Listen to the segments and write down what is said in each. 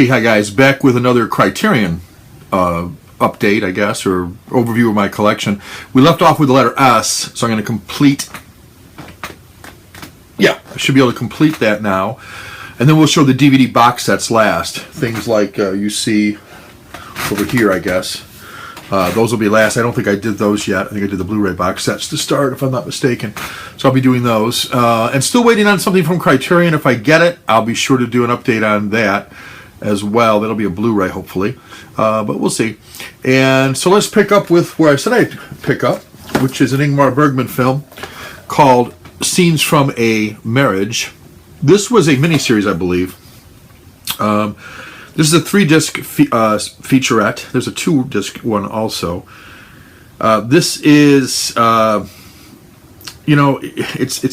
Okay, hi guys, back with another Criterion update, I guess, or overview of my collection. We left off with the letter S, so I'm going to complete, I should be able to complete that now. And then we'll show the DVD box sets last. Things like you see over here, I guess. Those will be last. I don't think I did those yet. I think I did the Blu-ray box sets to start, if I'm not mistaken. So I'll be doing those. And still waiting on something from Criterion. If I get it, I'll be sure to do an update on that as well. That'll be a Blu-ray, hopefully. But we'll see. And so let's pick up with where I said I'd pick up, which is an Ingmar Bergman film called Scenes from a Marriage. This was a miniseries, I believe. This is a 3-disc featurette. There's a 2-disc one also. This is, it's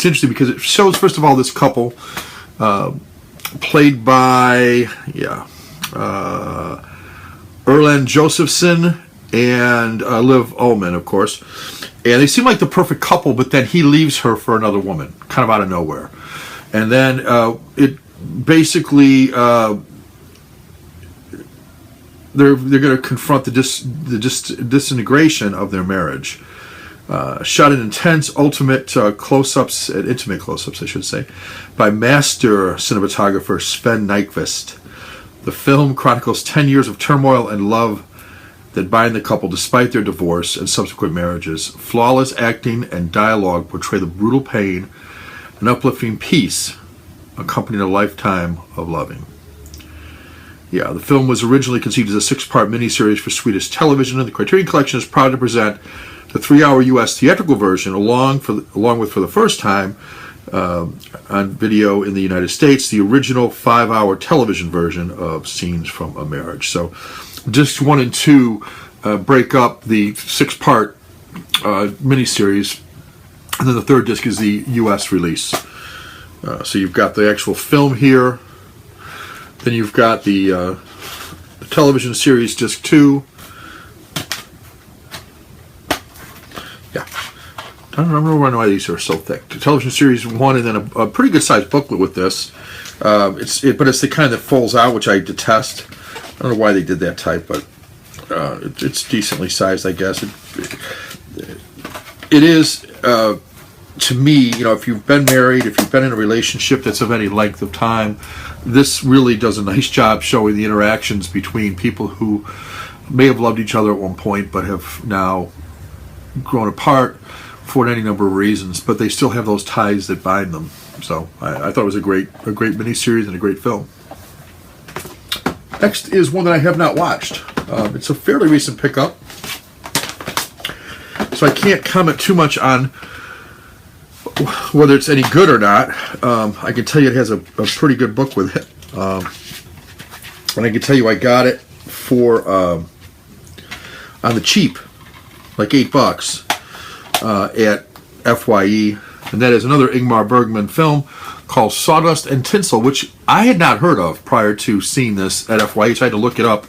interesting because it shows, first of all, this couple played by, Erland Josephson and Liv Ullmann, of course. And they seem like the perfect couple, but then he leaves her for another woman, kind of out of nowhere. And then it basically, they're going to confront the disintegration of their marriage. Shot in intense, intimate close-ups, I should say, by master cinematographer Sven Nykvist. The film chronicles 10 years of turmoil and love that bind the couple despite their divorce and subsequent marriages. Flawless acting and dialogue portray the brutal pain and uplifting peace accompanying a lifetime of loving. Yeah, the film was originally conceived as a 6-part miniseries for Swedish television, and the Criterion Collection is proud to present the 3-hour U.S. theatrical version, along with, for the first time, on video in the United States, the original 5-hour television version of Scenes from a Marriage. So, discs 1 and 2 break up the 6-part miniseries, and then the 3rd disc is the U.S. release. So you've got the actual film here. Then you've got the television series disc 2. I don't remember why these are so thick. The television series 1, and then a pretty good sized booklet with this. But it's the kind that folds out, which I detest. I don't know why they did that type, but it's decently sized, I guess. It is, to me, if you've been married, if you've been in a relationship that's of any length of time, this really does a nice job showing the interactions between people who may have loved each other at one point, but have now grown apart for any number of reasons, but they still have those ties that bind them. So I thought it was a great miniseries and a great film. Next is one that I have not watched. It's a fairly recent pickup, so I can't comment too much on whether it's any good or not. I can tell you it has a pretty good book with it, and I can tell you I got it for on the cheap, like $8 at FYE, and that is another Ingmar Bergman film called Sawdust and Tinsel, which I had not heard of prior to seeing this at FYE, so I had to look it up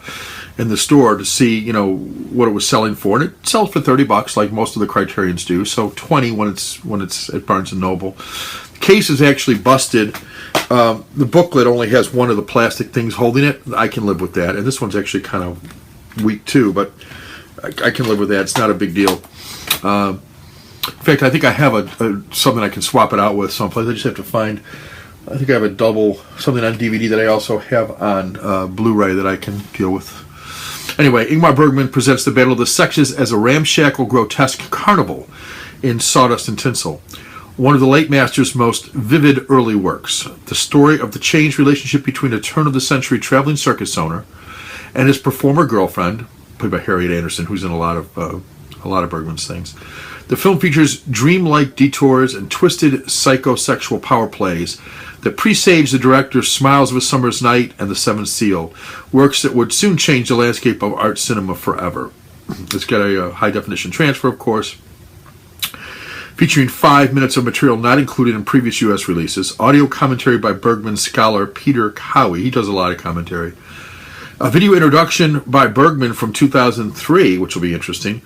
in the store to see, what it was selling for, and it sells for $30, like most of the Criterions do. So $20 when it's at Barnes and Noble. The case is actually busted. The booklet only has one of the plastic things holding it. I can live with that, and this one's actually kind of weak too, but I can live with that. It's not a big deal. In fact, I think I have something I can swap it out with someplace. I just have to find. I think I have a double something on DVD that I also have on Blu-ray that I can deal with. Anyway, Ingmar Bergman presents the battle of the sexes as a ramshackle, grotesque carnival in Sawdust and Tinsel, one of the late master's most vivid early works. The story of the changed relationship between a turn-of-the-century traveling circus owner and his performer girlfriend, played by Harriet Anderson, who's in a lot of Bergman's things. The film features dreamlike detours and twisted psychosexual power plays that presage the director's Smiles of a Summer's Night and The Seventh Seal, works that would soon change the landscape of art cinema forever. It's got a high-definition transfer, of course, featuring 5 minutes of material not included in previous U.S. releases, audio commentary by Bergman scholar Peter Cowie. He does a lot of commentary. A video introduction by Bergman from 2003, which will be interesting,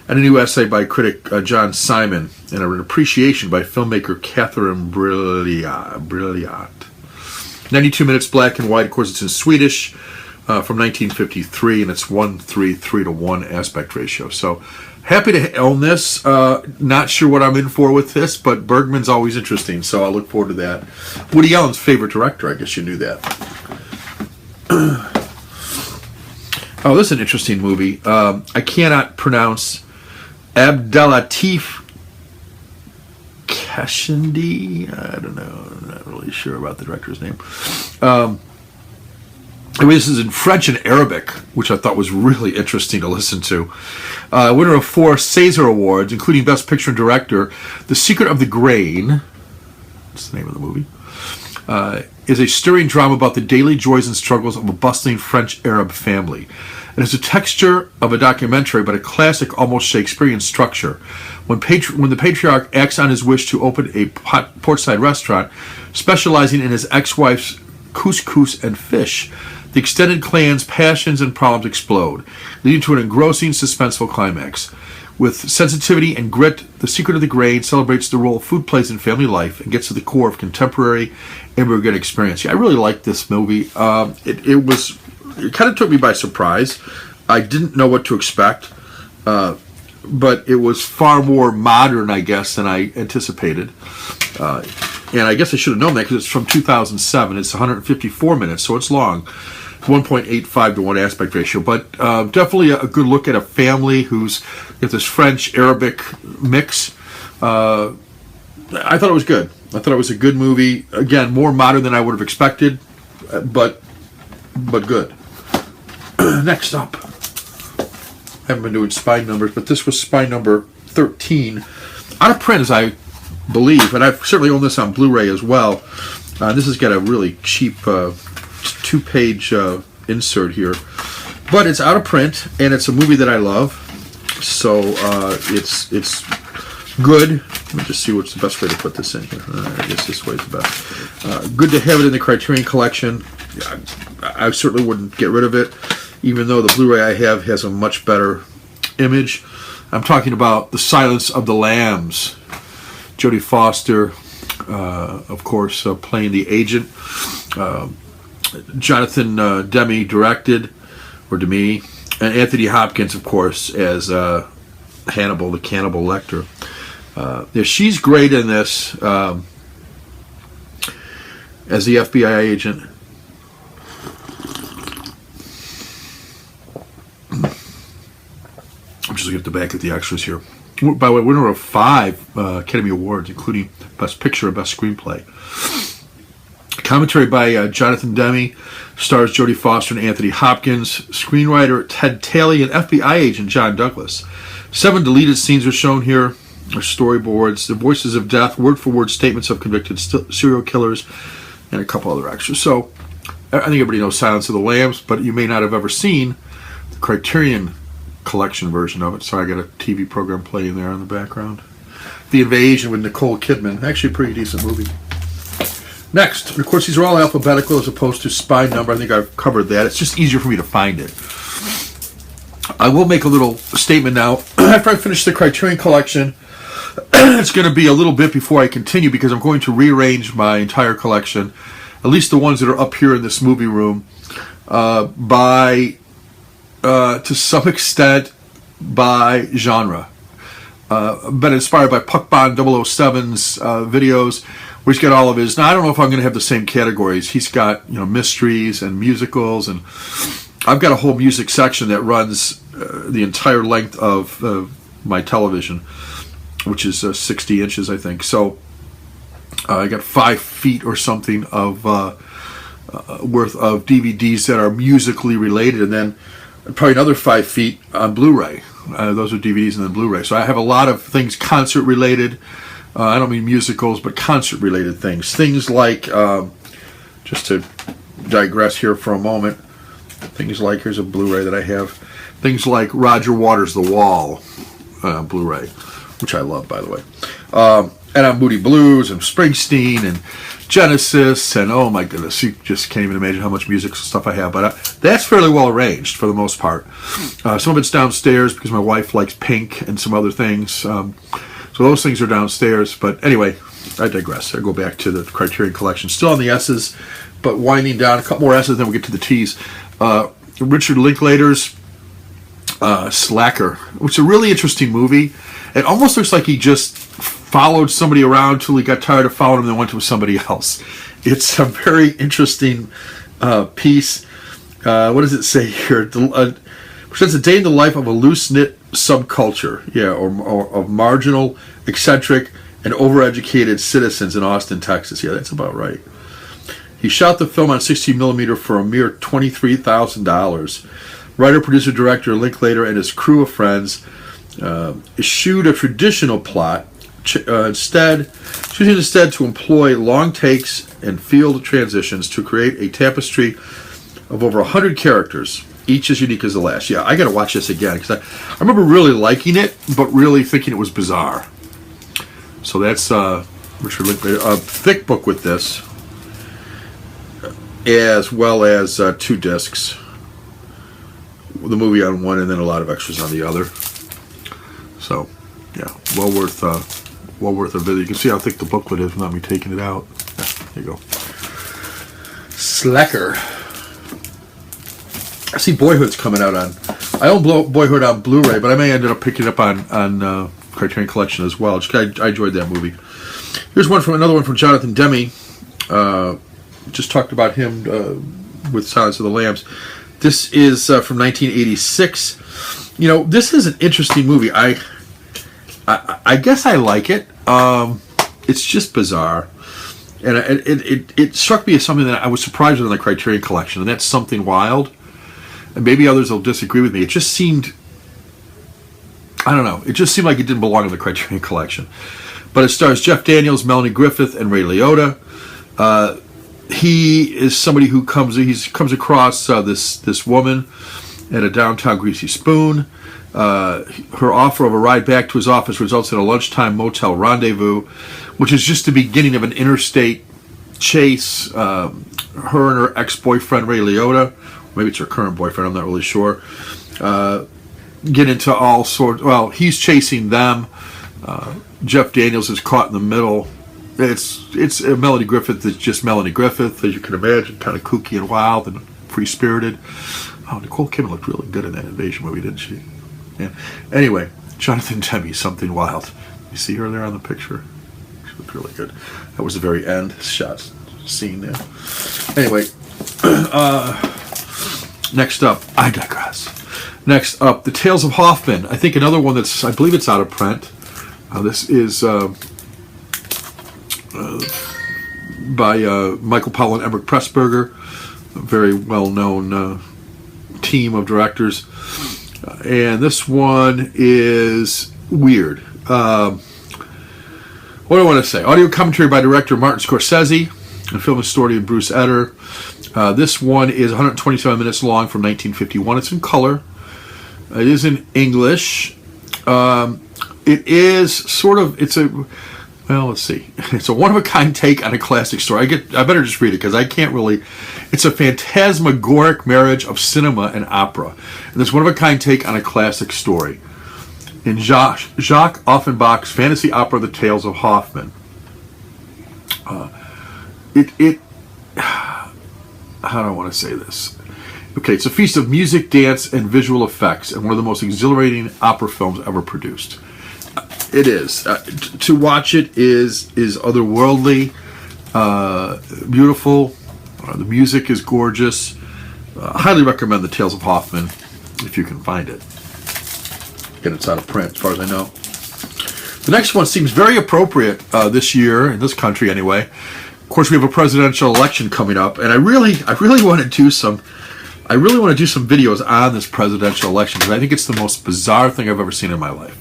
and a new essay by critic John Simon, and an appreciation by filmmaker Catherine Brilliant. 92 minutes, black and white. Of course, it's in Swedish. from 1953, and it's 1:3:3 aspect ratio. So happy to own this. Not sure what I'm in for with this, but Bergman's always interesting, so I look forward to that. Woody Allen's favorite director, I guess you knew that. Oh, this is an interesting movie. I cannot pronounce Abdelatif Kashindi. I don't know. I'm not really sure about the director's name. This is in French and Arabic, which I thought was really interesting to listen to. Winner of 4 César Awards, including Best Picture and Director, The Secret of the Grain, that's the name of the movie, is a stirring drama about the daily joys and struggles of a bustling French-Arab family. It has the texture of a documentary, but a classic, almost Shakespearean structure. When the patriarch acts on his wish to open a portside restaurant, specializing in his ex-wife's couscous and fish, the extended clan's passions and problems explode, leading to an engrossing, suspenseful climax. With sensitivity and grit, The Secret of the Grain celebrates the role food plays in family life and gets to the core of contemporary immigrant experience. Yeah, I really liked this movie. It kind of took me by surprise. I didn't know what to expect, but it was far more modern, I guess, than I anticipated. And I guess I should have known that because it's from 2007. It's 154 minutes, so it's long. 1.85:1 aspect ratio, but definitely a good look at a family who's got this French-Arabic mix. I thought it was good. I thought it was a good movie. Again, more modern than I would have expected, but good. Next up, I haven't been doing spine numbers, but this was spine number 13. Out of print, as I believe, and I've certainly owned this on Blu-ray as well. This has got a really cheap 2-page insert here, but it's out of print, and it's a movie that I love, so it's good. Let me just see what's the best way to put this in here. I guess this way is the best. Good to have it in the Criterion collection. I certainly wouldn't get rid of it, even though the Blu-ray I have has a much better image. I'm talking about The Silence of the Lambs. Jodie Foster, of course, playing the agent. Jonathan Demme directed, or Demme, and Anthony Hopkins, of course, as Hannibal, the Cannibal Lecter. Yeah, she's great in this as the FBI agent. I'm just looking at the back of the extras here. By the way, winner of 5 Academy Awards, including Best Picture and Best Screenplay. Commentary by Jonathan Demme, stars Jodie Foster and Anthony Hopkins, screenwriter Ted Talley, and FBI agent John Douglas. 7 deleted scenes are shown here, or storyboards, the voices of death, word-for-word statements of convicted serial killers, and a couple other extras. So, I think everybody knows Silence of the Lambs, but you may not have ever seen the Criterion collection version of it. So I got a TV program playing there in the background. The Invasion with Nicole Kidman. Actually a pretty decent movie. Next, of course, these are all alphabetical as opposed to spine number. I think I've covered that. It's just easier for me to find it. I will make a little statement now. After I finish the Criterion collection, it's going to be a little bit before I continue because I'm going to rearrange my entire collection, at least the ones that are up here in this movie room, to some extent by genre. Been inspired by Puck Bond 007's videos, where he's got all of his. Now I don't know if I'm going to have the same categories. He's got mysteries and musicals, and I've got a whole music section that runs the entire length of my television, which is 60 inches, I think. So I got 5 feet or something of worth of DVDs that are musically related, and then probably another 5 feet on Blu-ray. Those are DVDs and then Blu-ray. So I have a lot of things concert related. I don't mean musicals, but concert related things. Things like, just to digress here for a moment, things like, here's a Blu-ray that I have, things like Roger Waters' The Wall Blu-ray, which I love, by the way. And on Moody Blues and Springsteen and Genesis, and oh my goodness, you just can't even imagine how much music stuff I have. But that's fairly well arranged for the most part. Some of it's downstairs because my wife likes Pink and some other things. So those things are downstairs. But anyway, I digress. I go back to the Criterion collection. Still on the S's, but winding down. A couple more S's, then we'll get to the T's. Richard Linklater's Slacker, which is a really interesting movie. It almost looks like he just followed somebody around till he got tired of following him and then went to somebody else. It's a very interesting piece. What does it say here? Presents a day in the life of a loose-knit subculture, or of marginal, eccentric, and overeducated citizens in Austin, Texas. Yeah, that's about right. He shot the film on 16mm for a mere $23,000. Writer, producer, director Linklater and his crew of friends eschewed a traditional plot, choosing instead to employ long takes and field transitions to create a tapestry of over 100 characters, each as unique as the last. Yeah, I got to watch this again because I remember really liking it, but really thinking it was bizarre. So that's Richard Linklater. A thick book with this, as well as 2 discs. The movie on one and then a lot of extras on the other. So, yeah, well worth a visit. You can see how thick the booklet is without me taking it out. Yeah, there you go. Slacker. I see Boyhood's coming out on. I own Boyhood on Blu-ray, but I may end up picking it up on Criterion Collection as well. I enjoyed that movie. Here's another one from Jonathan Demme. Just talked about him with Silence of the Lambs. This is from 1986. This is an interesting movie. I guess I like it. It's just bizarre, and it struck me as something that I was surprised with in the Criterion Collection, and that's Something Wild. And maybe others will disagree with me. It just seemed, I don't know. It just seemed like it didn't belong in the Criterion Collection. But it stars Jeff Daniels, Melanie Griffith, and Ray Liotta. He is somebody who comes across this woman at a downtown Greasy Spoon. Her offer of a ride back to his office results in a lunchtime motel rendezvous, which is just the beginning of an interstate chase. Her and her ex-boyfriend Ray Liotta, maybe it's her current boyfriend, I'm not really sure, get into all sorts. Well, he's chasing them. Jeff Daniels is caught in the middle. It's Melanie Griffith is just Melanie Griffith, as you can imagine, kind of kooky and wild and free-spirited. Oh, Nicole Kidman looked really good in that Invasion movie, didn't she? Yeah. Anyway, Jonathan Demme, Something Wild. You see her there on the picture? She looked really good. That was the very end scene there. Anyway, next up, I digress. Next up, The Tales of Hoffman. I think another one I believe it's out of print. This is by Michael Powell and Emmerich Pressburger, a very well-known team of directors. And this one is weird. What do I want to say? Audio commentary by director Martin Scorsese and film historian Bruce Eder. This one is 127 minutes long from 1951. It's in color. It is in English. It is sort of, let's see. It's a one-of-a-kind take on a classic story. I better just read it because I can't really. It's a phantasmagoric marriage of cinema and opera. And this one-of-a-kind take on a classic story. In Jacques Offenbach's fantasy opera, The Tales of Hoffman. How do I want to say this? Okay, it's a feast of music, dance, and visual effects, and one of the most exhilarating opera films ever produced. It is. To watch it is otherworldly, beautiful. The music is gorgeous. Highly recommend The Tales of Hoffman if you can find it. Again, it's out of print as far as I know. The next one seems very appropriate this year, in this country anyway. Of course, we have a presidential election coming up, and I really want to do some videos on this presidential election because I think it's the most bizarre thing I've ever seen in my life.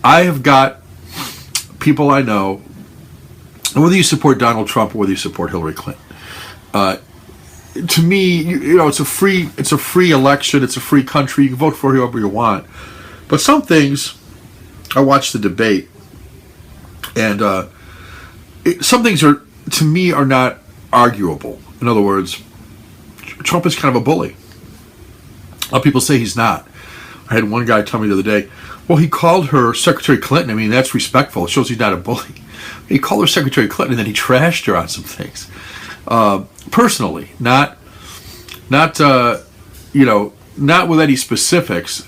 I have got people I know, and whether you support Donald Trump or whether you support Hillary Clinton, to me, it's a free election, it's a free country. You can vote for whoever you want, but some things, I watched the debate, and some things are not arguable. In other words, Trump is kind of a bully. A lot of people say he's not. I had one guy tell me the other day, well, he called her Secretary Clinton. I mean, that's respectful. It shows he's not a bully. He called her Secretary Clinton, and then he trashed her on some things. Personally, not Not not with any specifics.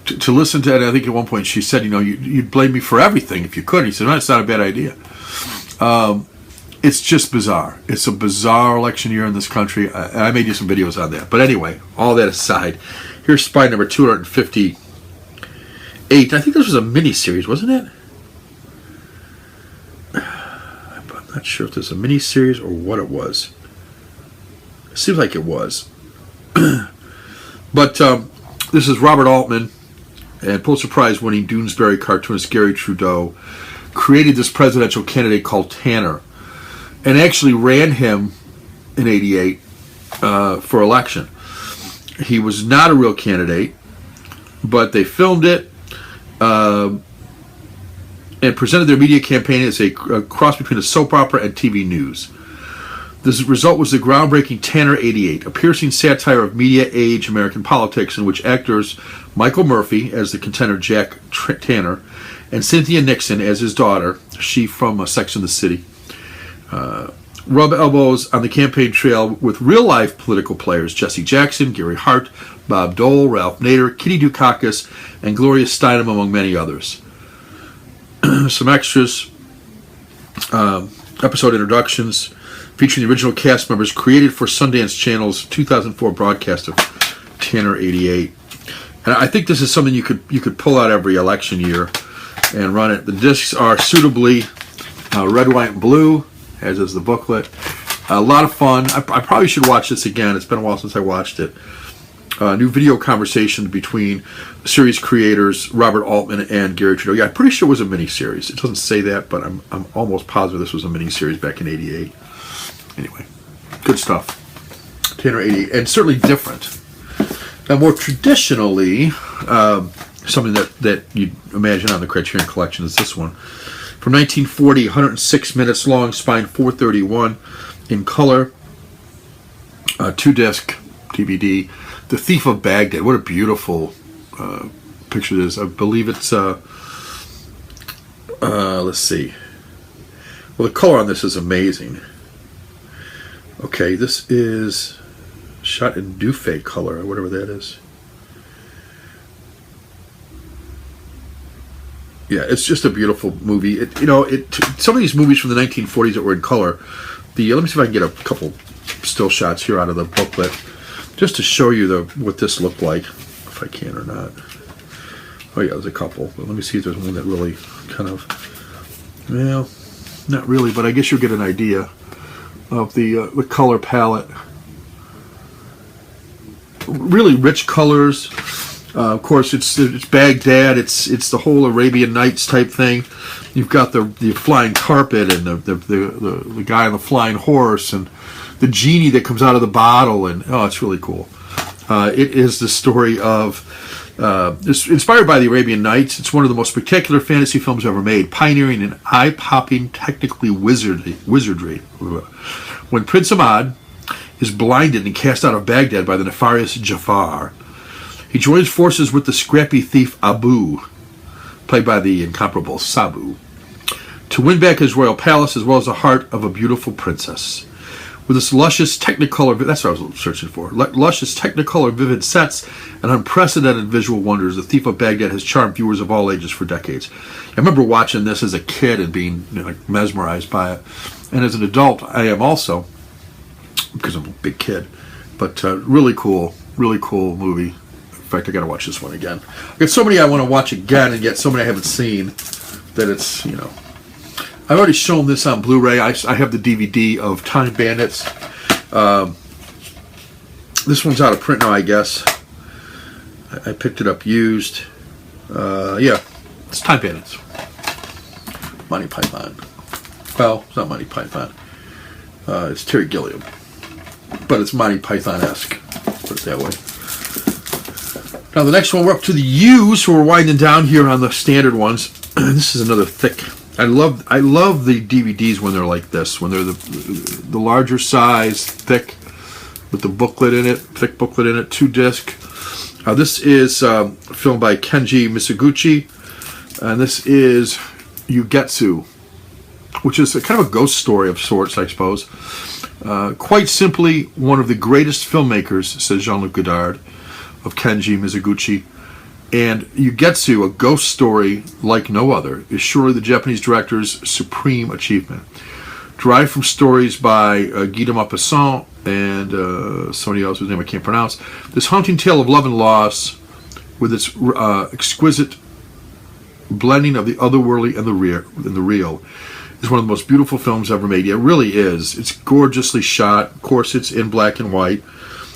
To listen to it, I think at one point she said, you'd blame me for everything if you could. He said, no, it's not a bad idea. It's just bizarre. It's a bizarre election year in this country. I made you some videos on that. But anyway, all that aside, here's Spy number 258. I think this was a mini-series, wasn't it? I'm not sure if this was a mini-series or what it was. It seems like it was. But this is Robert Altman and Pulitzer Prize winning Doonesbury cartoonist Gary Trudeau created this presidential candidate called Tanner and actually ran him in '88 for election. He was not a real candidate, but they filmed it and presented their media campaign as a cross between a soap opera and TV news. The result was the groundbreaking Tanner '88, a piercing satire of media-age American politics in which actors Michael Murphy as the contender Jack Tanner and Cynthia Nixon as his daughter, she from Sex and the City, rub elbows on the campaign trail with real-life political players Jesse Jackson, Gary Hart, Bob Dole, Ralph Nader, Kitty Dukakis, and Gloria Steinem, among many others. Some extras, episode introductions, featuring the original cast members created for Sundance Channel's 2004 broadcast of Tanner '88. And I think this is something you could pull out every election year and run it. The discs are suitably red, white, and blue, as is the booklet. A lot of fun. I probably should watch this again. It's been a while since I watched it. New video conversation between series creators Robert Altman and Gary Trudeau. Yeah, I'm pretty sure it was a mini-series. It doesn't say that, but I'm almost positive this was a mini-series back in '88. Anyway, good stuff. Tanner '88, and certainly different. Now, more traditionally, something that you'd imagine on the Criterion Collection is this one. From 1940, 106 minutes long, spine 431, in color, 2-disc DVD, The Thief of Baghdad. What a beautiful picture it is. I believe it's, let's see. Well, the color on this is amazing. Okay, this is shot in Dufay color, or whatever that is. Yeah, it's just a beautiful movie. Some of these movies from the 1940s that were in color. Let me see if I can get a couple still shots here out of the booklet, just to show you what this looked like, if I can or not. Oh yeah, there's a couple. But let me see if there's one that really kind of, well, not really, but I guess you'll get an idea of the color palette. Really rich colors. Of course, it's Baghdad. It's the whole Arabian Nights type thing. You've got the flying carpet and the guy on the flying horse and the genie that comes out of the bottle, and it's really cool. It is the story of it's inspired by the Arabian Nights. It's one of the most spectacular fantasy films ever made, pioneering an eye-popping, technically wizardry. When Prince Ahmad is blinded and cast out of Baghdad by the nefarious Jafar, he joins forces with the scrappy thief Abu, played by the incomparable Sabu, to win back his royal palace as well as the heart of a beautiful princess. With its luscious Technicolor, that's what I was searching for, luscious Technicolor vivid sets and unprecedented visual wonders, The Thief of Baghdad has charmed viewers of all ages for decades. I remember watching this as a kid and being mesmerized by it. And as an adult, I am also, because I'm a big kid. But really cool movie. In fact, I got to watch this one again. I got so many I want to watch again, and yet so many I haven't seen that it's, I've already shown this on Blu-ray. I have the DVD of Time Bandits. This one's out of print now, I guess. I picked it up used. Yeah, it's Time Bandits. Monty Python. Well, it's not Monty Python. It's Terry Gilliam. But it's Monty Python-esque. Put it that way. Now the next one, we're up to the U's, so we're winding down here on the standard ones. This is another thick. I love the DVDs when they're like this, when they're the larger size, thick, with the booklet in it, thick booklet in it, 2-disc. This is filmed by Kenji Misoguchi, and this is Ugetsu, which is kind of a ghost story of sorts, I suppose. Quite simply, one of the greatest filmmakers, says JeanLuc Godard, of Kenji Mizoguchi. And Yugetsu, a ghost story like no other, is surely the Japanese director's supreme achievement. Derived from stories by Guy de Maupassant and somebody else whose name I can't pronounce, this haunting tale of love and loss, with its exquisite blending of the otherworldly and the real, is one of the most beautiful films ever made. It really is. It's gorgeously shot. Of course, it's in black and white.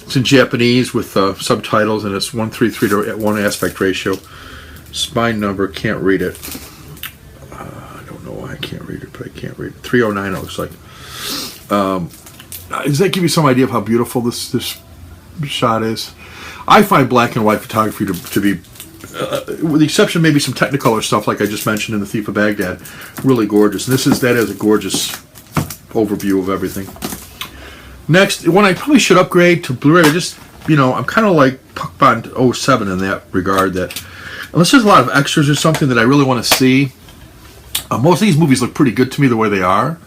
It's in Japanese with subtitles, and it's 1:3 to 1 aspect ratio. Spine number, can't read it. I don't know why I can't read it, but I can't read it. 309, it looks like. Does that give you some idea of how beautiful this shot is? I find black and white photography to be, with the exception of maybe some Technicolor stuff like I just mentioned in The Thief of Baghdad, really gorgeous. And that is a gorgeous overview of everything. Next, one I probably should upgrade to Blu-ray. I'm kind of like Puck Bond 07 in that regard, that unless there's a lot of extras or something that I really want to see, most of these movies look pretty good to me the way they are.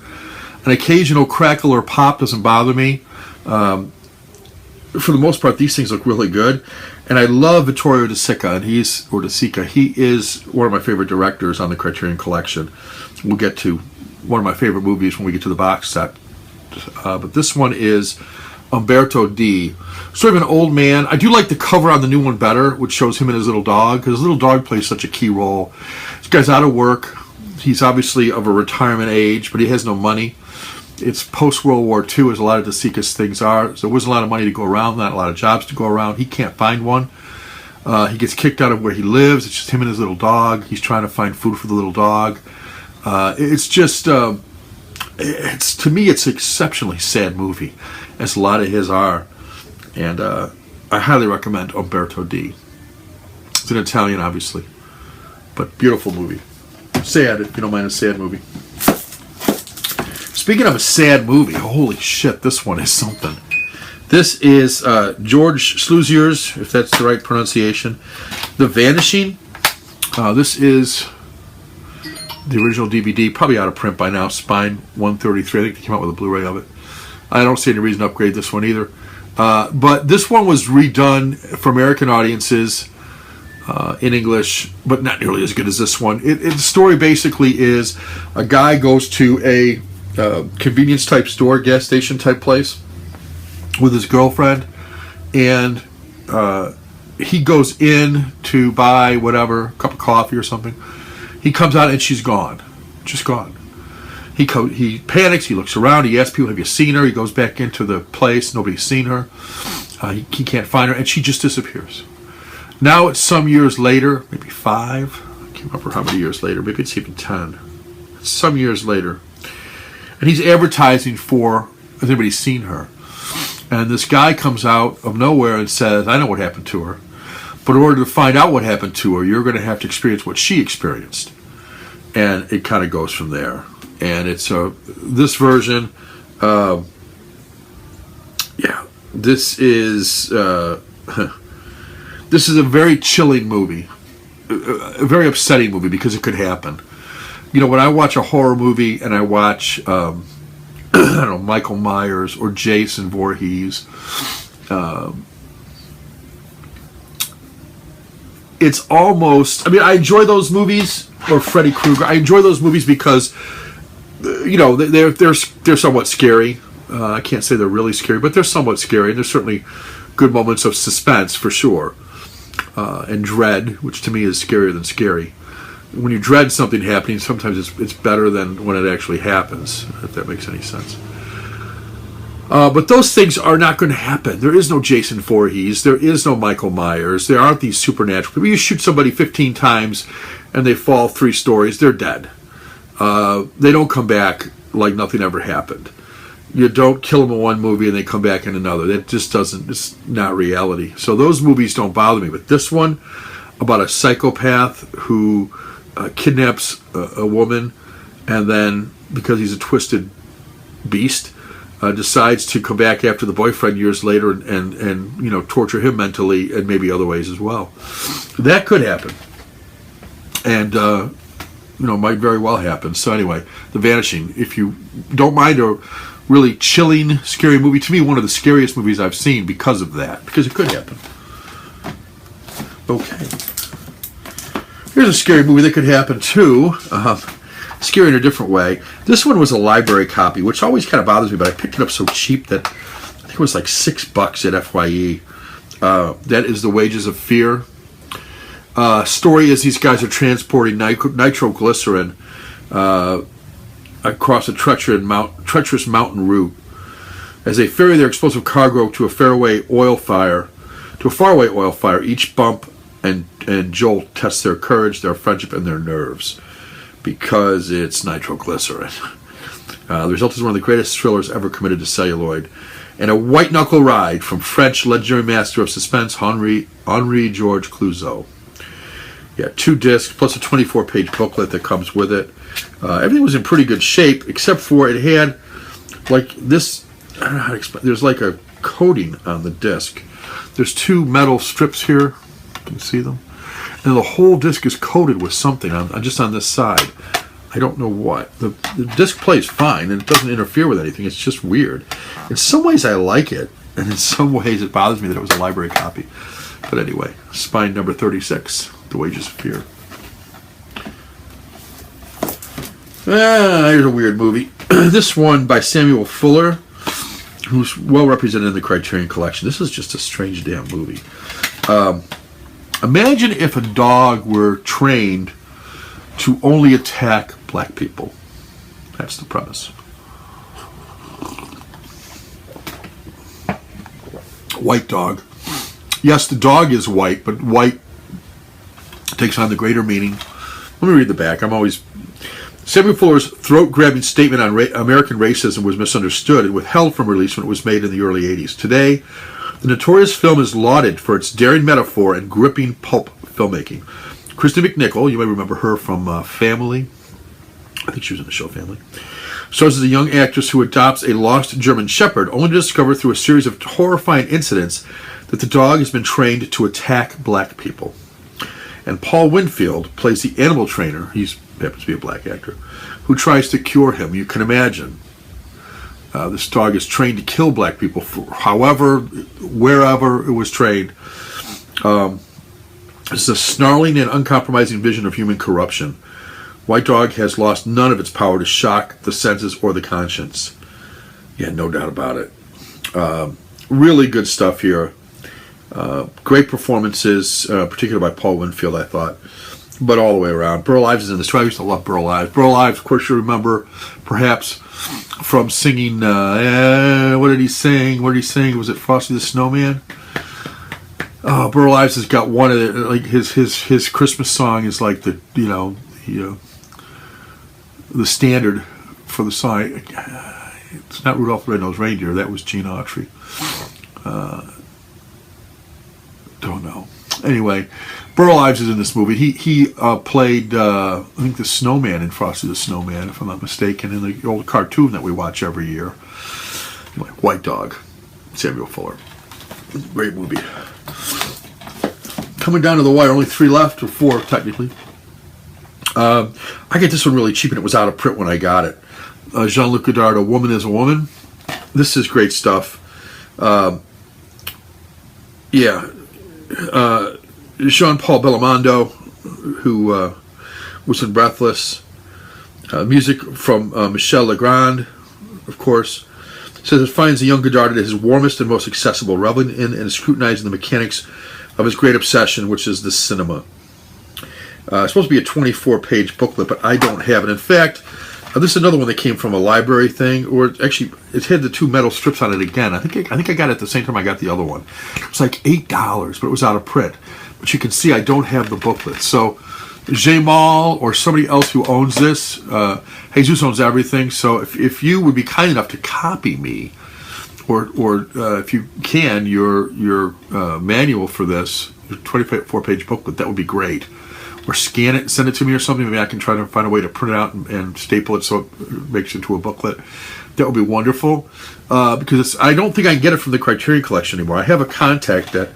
An occasional crackle or pop doesn't bother me. For the most part, these things look really good. And I love Vittorio De Sica, he is one of my favorite directors on the Criterion Collection. We'll get to one of my favorite movies when we get to the box set. But this one is Umberto D. Sort of an old man. I do like the cover on the new one better, which shows him and his little dog, because his little dog plays such a key role. This guy's out of work. He's obviously of a retirement age, but he has no money. It's post-World War II, as a lot of De Sica's things are. So there wasn't a lot of money to go around, not a lot of jobs to go around. He can't find one. He gets kicked out of where he lives. It's just him and his little dog. He's trying to find food for the little dog. It's just... to me, it's an exceptionally sad movie, as a lot of his are, and I highly recommend Umberto D. It's an Italian, obviously, but beautiful movie. Sad, if you don't mind a sad movie. Speaking of a sad movie, holy shit, this one is something. This is George Sluzier's, if that's the right pronunciation, The Vanishing. This is the original DVD, probably out of print by now, Spine 133. I think they came out with a Blu-ray of it. I don't see any reason to upgrade this one either. But this one was redone for American audiences in English, but not nearly as good as this one. The story basically is a guy goes to a convenience type store, gas station type place with his girlfriend, and he goes in to buy whatever, a cup of coffee or something. He comes out and she's gone. Just gone. He panics. He looks around. He asks people, have you seen her? He goes back into the place. Nobody's seen her. He can't find her. And she just disappears. Now it's some years later, maybe 5. I can't remember how many years later. Maybe it's even 10. It's some years later. And he's advertising for, has anybody seen her? And this guy comes out of nowhere and says, I know what happened to her. But in order to find out what happened to her, you're going to have to experience what she experienced. And it kind of goes from there. And it's this version, this is a very chilling movie, a very upsetting movie, because it could happen. You know, when I watch a horror movie and I watch, I don't know, Michael Myers or Jason Voorhees, it's almost, I mean, I enjoy those movies, or Freddy Krueger. I enjoy those movies because, you know, they're somewhat scary. I can't say they're really scary, but they're somewhat scary. And there's certainly good moments of suspense, for sure. And dread, which to me is scarier than scary. When you dread something happening, sometimes it's better than when it actually happens, if that makes any sense. But those things are not going to happen. There is no Jason Voorhees. There is no Michael Myers. There aren't these supernatural people. You shoot somebody 15 times and they fall 3 stories, they're dead. They don't come back like nothing ever happened. You don't kill them in one movie and they come back in another. That just doesn't, it's not reality. So those movies don't bother me. But this one, about a psychopath who kidnaps a woman, and then, because he's a twisted beast, decides to come back after the boyfriend years later and you know, torture him mentally and maybe other ways as well. That could happen. And, you know, might very well happen. So anyway, The Vanishing. If you don't mind a really chilling, scary movie. To me, one of the scariest movies I've seen because of that. Because it could happen. Okay. Here's a scary movie that could happen too. Scary in a different way. This one was a library copy, which always kind of bothers me, but I picked it up so cheap that I think it was like $6 at FYE. That is The Wages of Fear. Story is these guys are transporting nitroglycerin across a treacherous mountain route. As they ferry their explosive cargo to a faraway oil fire, each bump and jolt tests their courage, their friendship, and their nerves, because it's nitroglycerin. The result is one of the greatest thrillers ever committed to celluloid, and a white-knuckle ride from French legendary master of suspense Henri Georges Clouzot. Yeah, 2 discs plus a 24-page booklet that comes with it. Everything was in pretty good shape, except for it had like this. I don't know how to explain. There's like a coating on the disc. There's 2 metal strips here. Can you see them? And the whole disc is coated with something just on this side. I don't know what. The disc plays fine and it doesn't interfere with anything. It's just weird. In some ways I like it, and in some ways it bothers me that it was a library copy. But anyway, Spine number 36, The Wages of Fear. Here's a weird movie. This one by Samuel Fuller, who's well represented in the Criterion Collection. This is just a strange damn movie. Imagine if a dog were trained to only attack black people. That's the premise. White dog. Yes, the dog is white, but white takes on the greater meaning. Let me read the back. Samuel Fuller's throat-grabbing statement on American racism was misunderstood and withheld from release when it was made in the early 80s. Today, the notorious film is lauded for its daring metaphor and gripping pulp filmmaking. Kristen McNichol, you may remember her from Family. I think she was in the show Family. Stars as a young actress who adopts a lost German shepherd, only to discover through a series of horrifying incidents that the dog has been trained to attack black people. And Paul Winfield plays the animal trainer. He happens to be a black actor, who tries to cure him. You can imagine. This dog is trained to kill black people, wherever it was trained. It's a snarling and uncompromising vision of human corruption. White Dog has lost none of its power to shock the senses or the conscience. Yeah, no doubt about it. Really good stuff here. Great performances, particularly by Paul Winfield, I thought. But all the way around. Burl Ives is in this. I used to love Burl Ives. Burl Ives, of course, you remember, perhaps, from singing, what did he sing? What did he sing? Was it Frosty the Snowman? Burl Ives has got one of the, like, his Christmas song is like the, the standard for the song. It's not Rudolph the Red-Nosed Reindeer. That was Gene Autry. Don't know. Anyway, Burl Ives is in this movie. He played, I think, the Snowman in Frosty the Snowman, if I'm not mistaken, in the old cartoon that we watch every year. Anyway, White Dog, Samuel Fuller. Great movie. Coming down to the wire, only 3 left, or 4 technically. I get this one really cheap, and it was out of print when I got it. JeanLuc Godard, A Woman is a Woman. This is great stuff. Jean-Paul Belmondo, who was in Breathless. Music from Michel Legrand, of course. Says it finds the young Godard at his warmest and most accessible, reveling in and scrutinizing the mechanics of his great obsession, which is the cinema. It's supposed to be a 24-page booklet, but I don't have it. In fact, this is another one that came from a library thing, or actually, it had the 2 metal strips on it again. I think I got it at the same time I got the other one. It was like $8, but it was out of print. But you can see I don't have the booklet. So, Jamal or somebody else who owns this, Jesus owns everything. So if you would be kind enough to copy me, or if you can, your manual for this, your 24-page booklet, that would be great. Or scan it and send it to me or something. Maybe I can try to find a way to print it out and staple it so it makes it into a booklet. That would be wonderful. Because I don't think I can get it from the Criterion Collection anymore. I have a contact that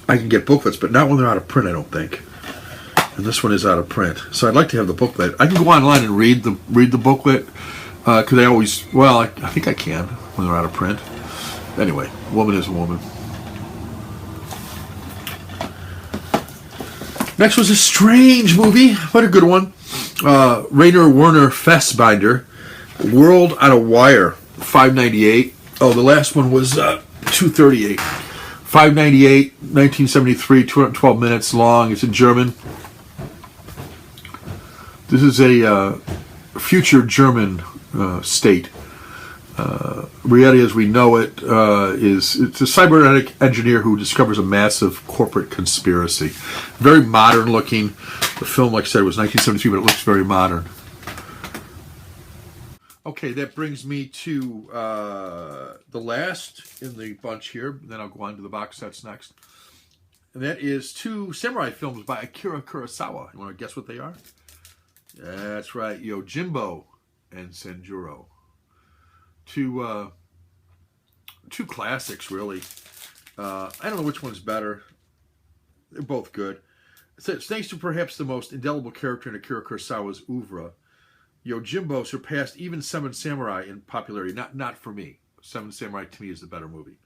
I can get booklets, but not when they're out of print, I don't think. And this one is out of print. So I'd like to have the booklet. I can go online and read the booklet. Because I always, well, I think I can when they're out of print. Anyway, woman is a woman. Next was a strange movie, but a good one. Werner Fassbinder, World on a Wire, $5.98. Oh, the last one was $2.38. $5.98, 1973, 212 minutes long. It's in German. This is a future German state. Reality as we know it it's a cybernetic engineer who discovers a massive corporate conspiracy. Very modern looking. The film, like I said, was 1973, but it looks very modern. Okay, that brings me to the last in the bunch here. Then I'll go on to the box sets next. And that is two samurai films by Akira Kurosawa. You want to guess what they are? That's right, Yojimbo and Sanjuro. Two classics, really. I don't know which one's better. They're both good. So, thanks to perhaps the most indelible character in Akira Kurosawa's oeuvre, Yojimbo surpassed even Seven Samurai in popularity. Not for me. Seven Samurai to me is the better movie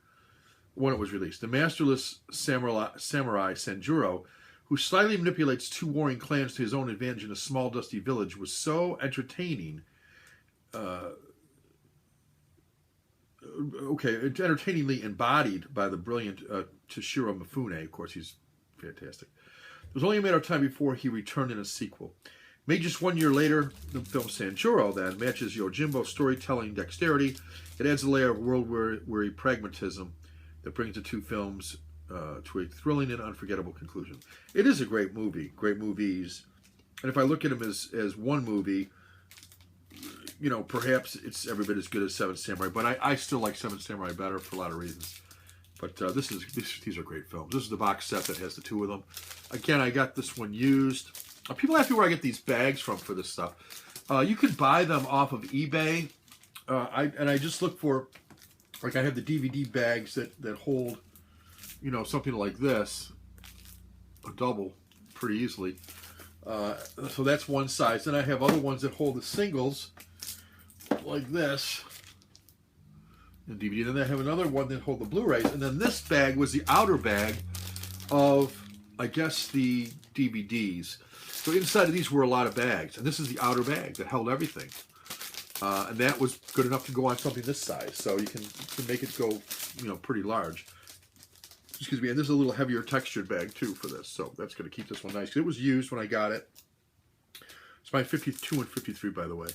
when it was released. The masterless samurai Sanjuro, who slyly manipulates two warring clans to his own advantage in a small dusty village, was so entertaining. Entertainingly embodied by the brilliant Toshiro Mifune. Of course, he's fantastic. It was only a matter of time before he returned in a sequel. Made just 1 year later, the film Sanjuro then matches Yojimbo's storytelling dexterity. It adds a layer of world-weary pragmatism that brings the two films to a thrilling and unforgettable conclusion. It is a great movie, great movies. And if I look at them as one movie, perhaps it's every bit as good as Seven Samurai, but I still like Seven Samurai better for a lot of reasons. But these are great films. This is the box set that has the two of them. Again, I got this one used. People ask me where I get these bags from for this stuff. You can buy them off of eBay. I just look for, like I have the DVD bags that hold, something like this, a double, pretty easily. So that's one size. Then I have other ones that hold the singles, like this, the DVD. Then I have another one that hold the Blu-rays. And then this bag was the outer bag of, I guess, the DVDs. So inside of these were a lot of bags. And this is the outer bag that held everything. And that was good enough to go on something this size. So you can make it go, pretty large. Excuse me. And this is a little heavier textured bag, too, for this. So that's going to keep this one nice. It was used when I got it. It's my 52 and 53, by the way.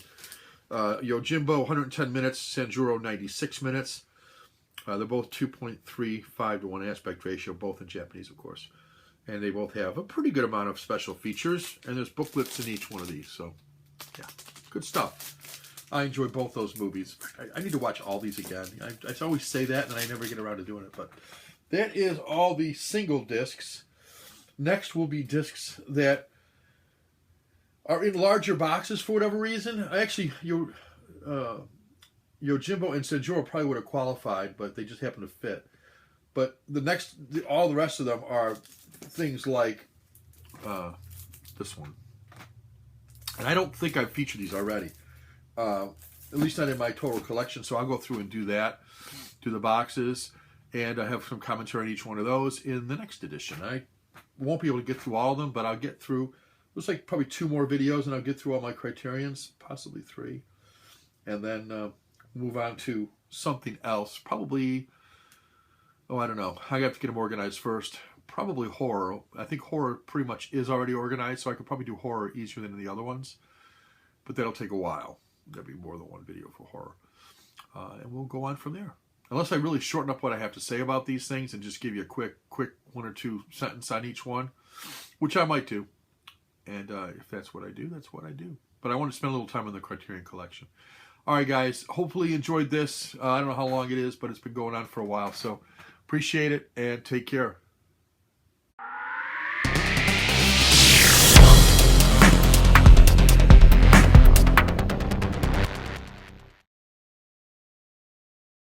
Yojimbo, 110 minutes. Sanjuro, 96 minutes. They're both 2.35 to 1 aspect ratio, both in Japanese, of course. And they both have a pretty good amount of special features. And there's booklets in each one of these. So, yeah, good stuff. I enjoy both those movies. I need to watch all these again. I always say that, and I never get around to doing it. But that is all the single discs. Next will be discs that are in larger boxes for whatever reason. Actually, Yojimbo and Sanjuro probably would have qualified, but they just happen to fit. But all the rest of them are things like this one. And I don't think I've featured these already. At least not in my total collection. So I'll go through and do that, do the boxes, and I have some commentary on each one of those in the next edition. I won't be able to get through all of them, but I'll get through. Looks like probably 2 more videos, and I'll get through all my Criterions, possibly 3, and then move on to something else. Probably, I don't know. I have to get them organized first. Probably horror. I think horror pretty much is already organized, so I could probably do horror easier than the other ones, but that'll take a while. There'll be more than one video for horror, and we'll go on from there. Unless I really shorten up what I have to say about these things and just give you a quick 1 or 2 sentence on each one, which I might do. And if that's what I do, that's what I do. But I want to spend a little time on the Criterion collection. All right, guys. Hopefully you enjoyed this. I don't know how long it is, but it's been going on for a while. So appreciate it and take care.